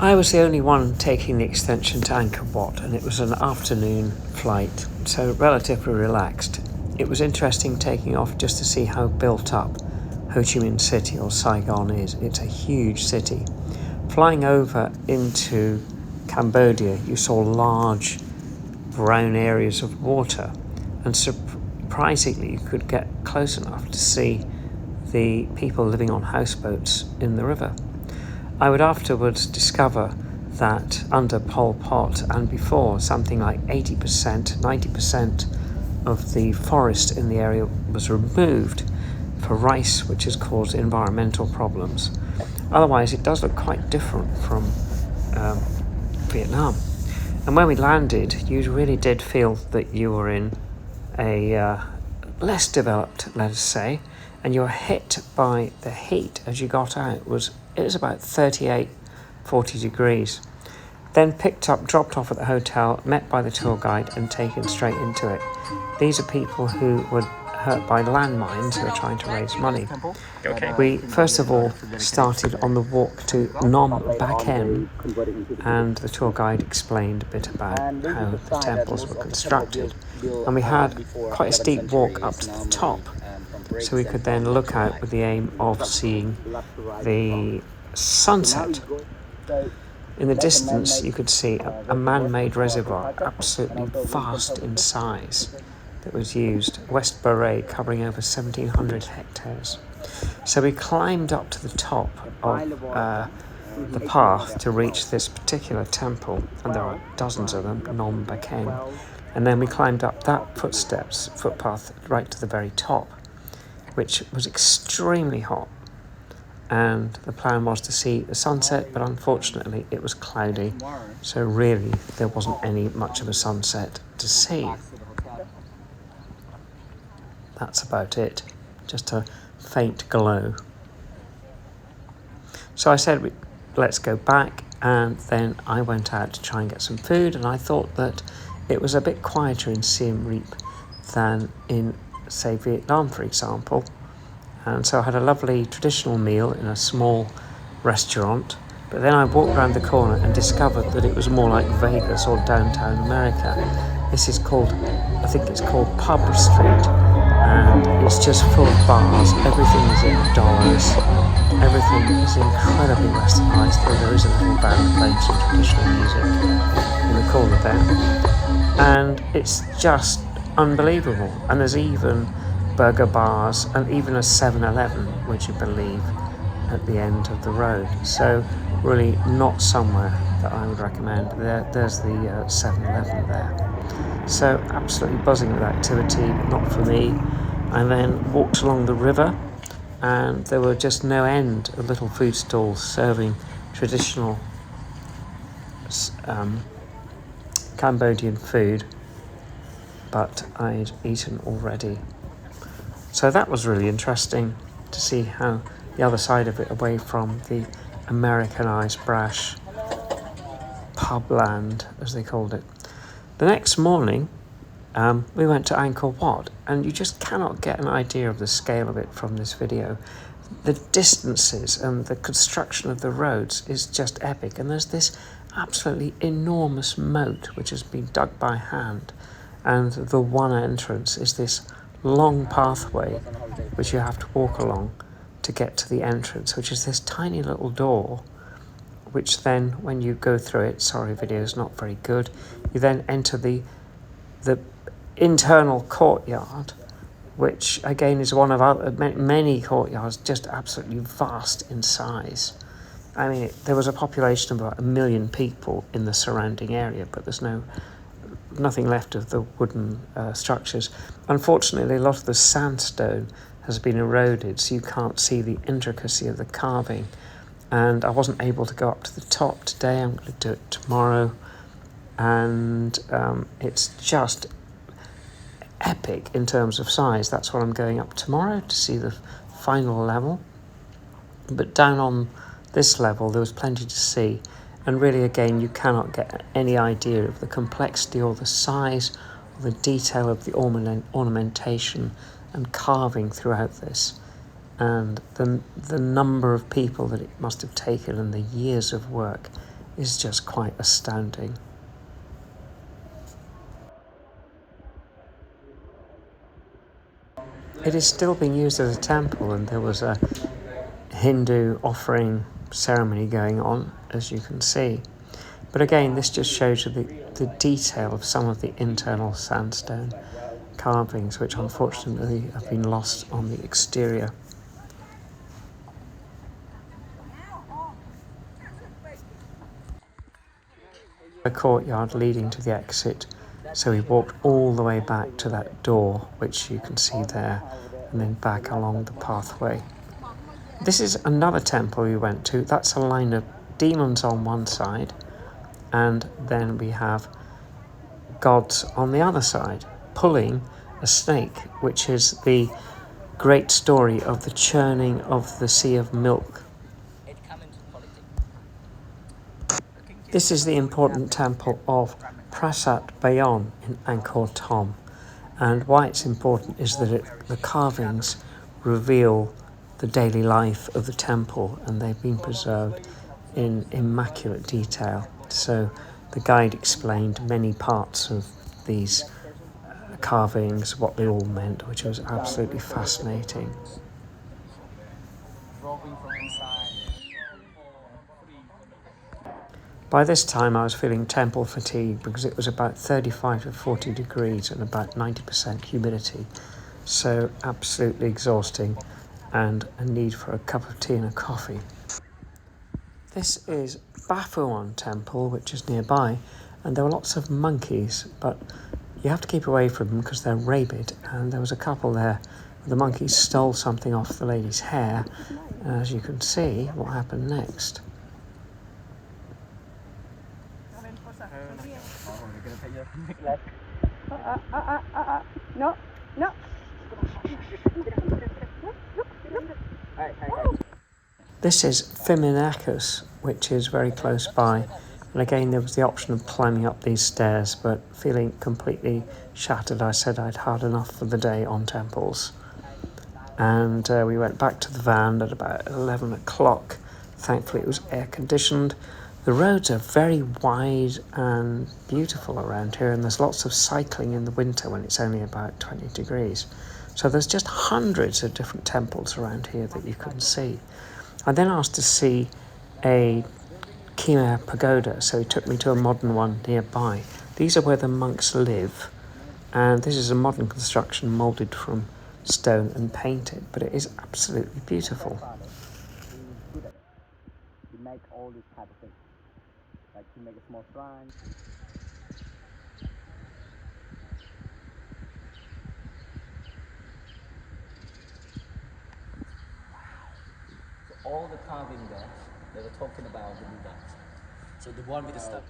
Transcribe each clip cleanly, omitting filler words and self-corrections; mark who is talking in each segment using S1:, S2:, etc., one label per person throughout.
S1: I was the only one taking the extension to Angkor Wat, and it was an afternoon flight, so relatively relaxed. It was interesting taking off just to see how built up Ho Chi Minh City or Saigon is. It's a huge city. Flying over into Cambodia, you saw large brown areas of water, and surprisingly you could get close enough to see the people living on houseboats in the river. I would afterwards discover that under Pol Pot and before, something like 80%, 90% of the forest in the area was removed for rice, which has caused environmental problems. Otherwise, it does look quite different from Vietnam. And when we landed, you really did feel that you were in a less developed, let us say, and you were hit by the heat as you got out. It was about 38, 40 degrees. Then dropped off at the hotel, met by the tour guide and taken straight into it. These are people who were hurt by landmines who are trying to raise money.
S2: Okay.
S1: We first of all started on the walk to Nom Bakem, and the tour guide explained a bit about how the temples were constructed. And we had quite a steep walk up to the top, so we could then look out with the aim of seeing the sunset. In the distance, you could see a man-made reservoir, absolutely vast in size, that was used, West Beret, covering over 1,700 hectares. So we climbed up to the top of the path to reach this particular temple, and there are dozens of them, Nom Bakem. And then we climbed up that footpath right to the very top, which was extremely hot. And the plan was to see the sunset, but unfortunately it was cloudy, so really there wasn't much of a sunset to see. That's about it, just a faint glow. So I said, let's go back, and then I went out to try and get some food, and I thought that it was a bit quieter in Siem Reap than in, say, Vietnam, for example. And so I had a lovely traditional meal in a small restaurant, but then I walked around the corner and discovered that it was more like Vegas or downtown America. This is called, I think it's called Pub Street, and it's just full of bars. Everything is in dollars. Everything is incredibly westernized, though there is a little band playing some traditional music in the corner there. And it's just unbelievable. And there's even burger bars and even a 7-Eleven, would you believe, at the end of the road. So really not somewhere that I would recommend. There's the 7-Eleven there. So absolutely buzzing with activity, not for me. I then walked along the river, and there were just no end of little food stalls serving traditional Cambodian food, but I'd eaten already. So that was really interesting to see how the other side of it, away from the Americanized, brash pub land, as they called it. The next morning, we went to Angkor Wat, and you just cannot get an idea of the scale of it from this video. The distances and the construction of the roads is just epic, and there's this absolutely enormous moat which has been dug by hand, and the one entrance is this long pathway which you have to walk along to get to the entrance, which is this tiny little door, which then, when you go through it, sorry, video is not very good, you then enter the internal courtyard, which again is one of many courtyards, just absolutely vast in size. I mean, there was a population of about 1 million people in the surrounding area, but there's nothing left of the wooden structures. Unfortunately, a lot of the sandstone has been eroded, so you can't see the intricacy of the carving. And I wasn't able to go up to the top today. I'm going to do it tomorrow. And it's just epic in terms of size. That's what I'm going up tomorrow, to see the final level. But down on this level, there was plenty to see. And really, again, you cannot get any idea of the complexity or the size or the detail of the ornamentation and carving throughout this. And the number of people that it must have taken and the years of work is just quite astounding. It is still being used as a temple, and there was a Hindu offering ceremony going on, as you can see. But again, this just shows you the detail of some of the internal sandstone carvings, which unfortunately have been lost on the exterior. A courtyard leading to the exit, so we walked all the way back to that door, which you can see there, and then back along the pathway. This is another temple we went to. That's a line of demons on one side, and then we have gods on the other side, pulling a snake, which is the great story of the churning of the sea of milk. This is the important temple of Prasat Bayon in Angkor Thom, and why it's important is that the carvings reveal the daily life of the temple, and they've been preserved in immaculate detail. So the guide explained many parts of these carvings, what they all meant, which was absolutely fascinating. By this time I was feeling temple fatigue because it was about 35 to 40 degrees and about 90% humidity, so absolutely exhausting, and a need for a cup of tea and a coffee. This is Bafuan Temple, which is nearby, and there were lots of monkeys, but you have to keep away from them because they're rabid, and there was a couple there where the monkeys stole something off the lady's hair, and as you can see what happened next.
S2: No, no.
S1: This is Fiminacus, which is very close by, and again there was the option of climbing up these stairs, but feeling completely shattered, I said I'd had enough for the day on temples. And we went back to the van at about 11 o'clock. Thankfully it was air conditioned. The roads are very wide and beautiful around here, and there's lots of cycling in the winter when it's only about 20 degrees. So there's just hundreds of different temples around here that you can see. I then asked to see a Khmer pagoda, so he took me to a modern one nearby. These are where the monks live, and this is a modern construction moulded from stone and painted, but it is absolutely beautiful.
S2: You make all these type of things, like you make a small shrine. So all the carving there, they were talking about the Buddha. So the one with the stuff,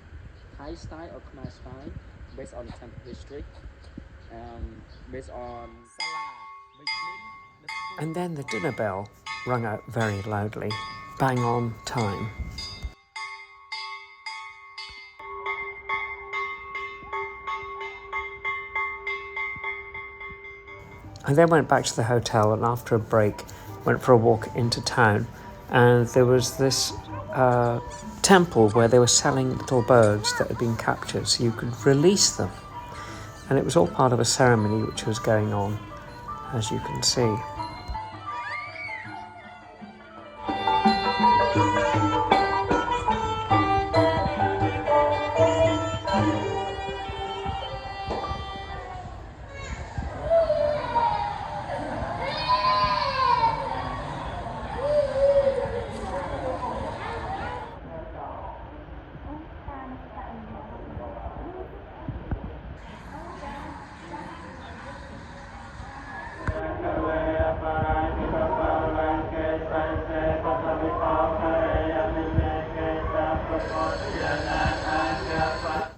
S2: Thai style or Khmer style, based on temple history, based on Salah, which means
S1: And then the dinner bell rung out very loudly, bang on time. I then went back to the hotel, and after a break went for a walk into town, and there was this temple where they were selling little birds that had been captured so you could release them, and it was all part of a ceremony which was going on, as you can see.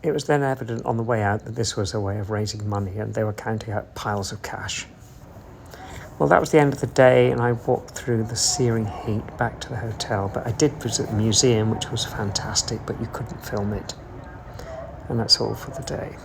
S1: It was then evident on the way out that this was a way of raising money, and they were counting out piles of cash. Well, that was the end of the day, and I walked through the searing heat back to the hotel, but I did visit the museum, which was fantastic, but you couldn't film it. And that's all for the day.